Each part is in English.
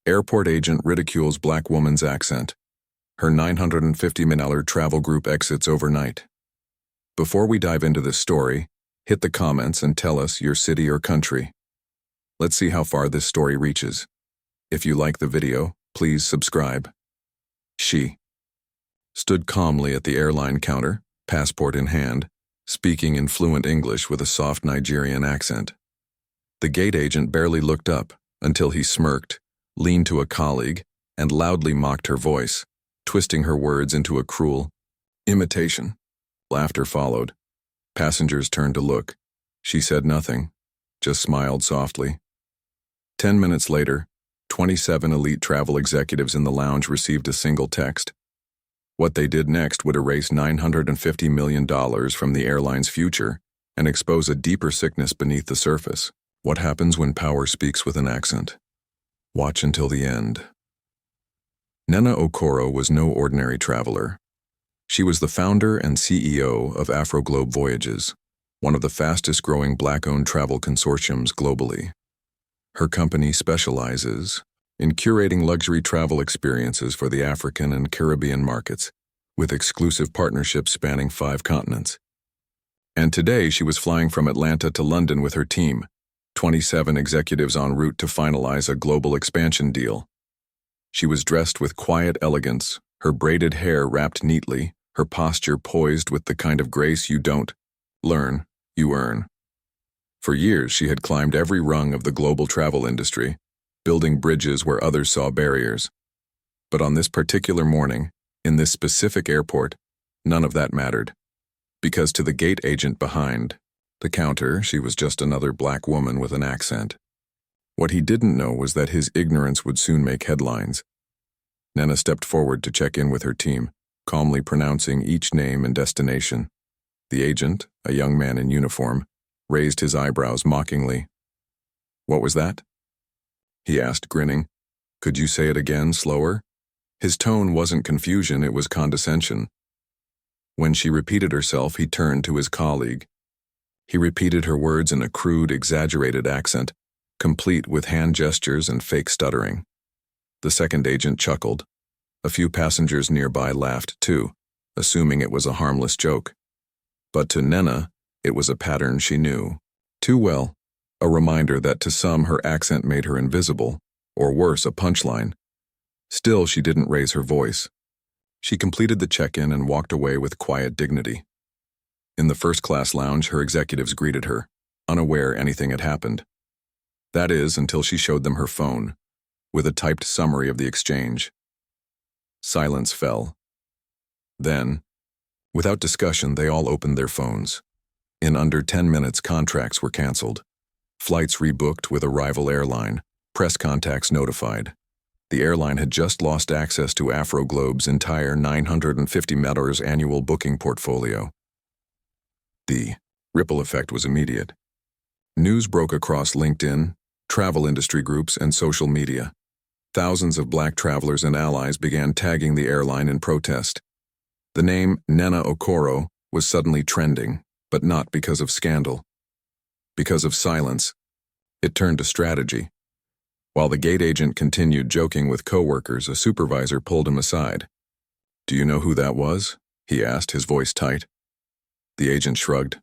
Airport agent ridicules black woman's accent. Her $950 travel group exits overnight. Before we dive into this story, hit the comments and tell us your city or country. Let's see how far this story reaches. If you like the video, please subscribe. She stood calmly at the airline counter, passport in hand, speaking in fluent English with a soft Nigerian accent. The gate agent barely looked up until he smirked, leaned to a colleague, and loudly mocked her voice, twisting her words into a cruel imitation. Laughter followed. Passengers turned to look. She said nothing, just smiled softly. 10 minutes later, 27 elite travel executives in the lounge received a single text. What they did next would erase $950 million from the airline's future and expose a deeper sickness beneath the surface. What happens when power speaks with an accent? Watch until the end. Nena Okoro was no ordinary traveler. She was the founder and CEO of Afroglobe Voyages, one of the fastest-growing Black-owned travel consortiums globally. Her company specializes in curating luxury travel experiences for the African and Caribbean markets, with exclusive partnerships spanning 5 continents. And today she was flying from Atlanta to London with her team, 27 executives en route to finalize a global expansion deal. She was dressed with quiet elegance, her braided hair wrapped neatly, her posture poised with the kind of grace you don't learn, you earn. For years she had climbed every rung of the global travel industry, building bridges where others saw barriers. But on this particular morning, in this specific airport, none of that mattered. Because to the gate agent behind the counter, she was just another black woman with an accent. What he didn't know was that his ignorance would soon make headlines. Nena stepped forward to check in with her team, calmly pronouncing each name and destination. The agent, a young man in uniform, raised his eyebrows mockingly. "What was that?" he asked, grinning. "Could you say it again, slower?" His tone wasn't confusion, it was condescension. When she repeated herself, he turned to his colleague. He repeated her words in a crude, exaggerated accent, complete with hand gestures and fake stuttering. The second agent chuckled. A few passengers nearby laughed too, assuming it was a harmless joke. But to Nena, it was a pattern she knew too well, a reminder that to some her accent made her invisible, or worse, a punchline. Still, she didn't raise her voice. She completed the check-in and walked away with quiet dignity. In the first-class lounge, her executives greeted her, unaware anything had happened. That is, until she showed them her phone, with a typed summary of the exchange. Silence fell. Then, without discussion, they all opened their phones. In under 10 minutes, contracts were canceled. Flights rebooked with a rival airline, press contacts notified. The airline had just lost access to Afroglobe's entire $950 million annual booking portfolio. The ripple effect was immediate. News broke across LinkedIn, travel industry groups, and social media. Thousands of black travelers and allies began tagging the airline in protest. The name Nena Okoro was suddenly trending, but not because of scandal. Because of silence. It turned to strategy. While the gate agent continued joking with coworkers, a supervisor pulled him aside. "Do you know who that was?" he asked, his voice tight. The agent shrugged.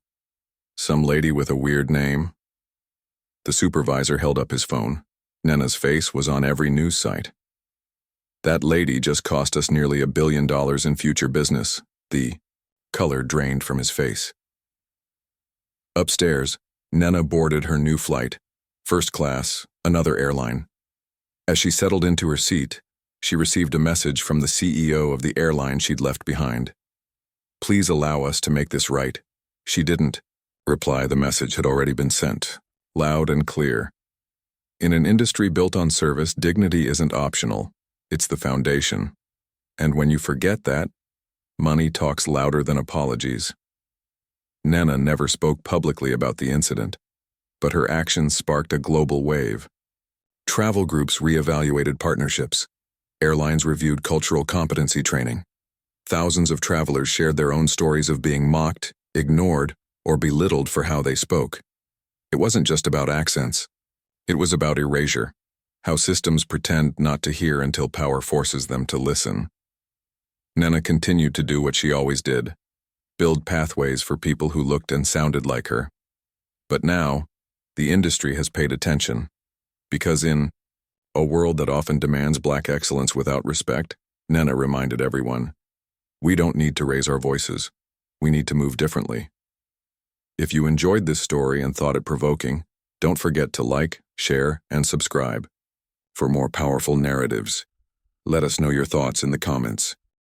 "Some lady with a weird name?" The supervisor held up his phone. Nena's face was on every news site. "That lady just cost us nearly $1 billion in future business." The color drained from his face. Upstairs, Nena boarded her new flight, first class, another airline. As she settled into her seat, she received a message from the CEO of the airline she'd left behind. "Please allow us to make this right." She didn't reply. The message had already been sent, loud and clear. In an industry built on service, dignity isn't optional, it's the foundation. And when you forget that, money talks louder than apologies. Nena never spoke publicly about the incident, but her actions sparked a global wave. Travel groups reevaluated partnerships. Airlines reviewed cultural competency training. Thousands of travelers shared their own stories of being mocked, ignored, or belittled for how they spoke. It wasn't just about accents. It was about erasure. How systems pretend not to hear until power forces them to listen. Nena continued to do what she always did, build pathways for people who looked and sounded like her. But now, the industry has paid attention, because in a world that often demands black excellence without respect, Nena reminded everyone, we don't need to raise our voices. We need to move differently. If you enjoyed this story and thought it provoking, don't forget to like, share, and subscribe. For more powerful narratives, let us know your thoughts in the comments.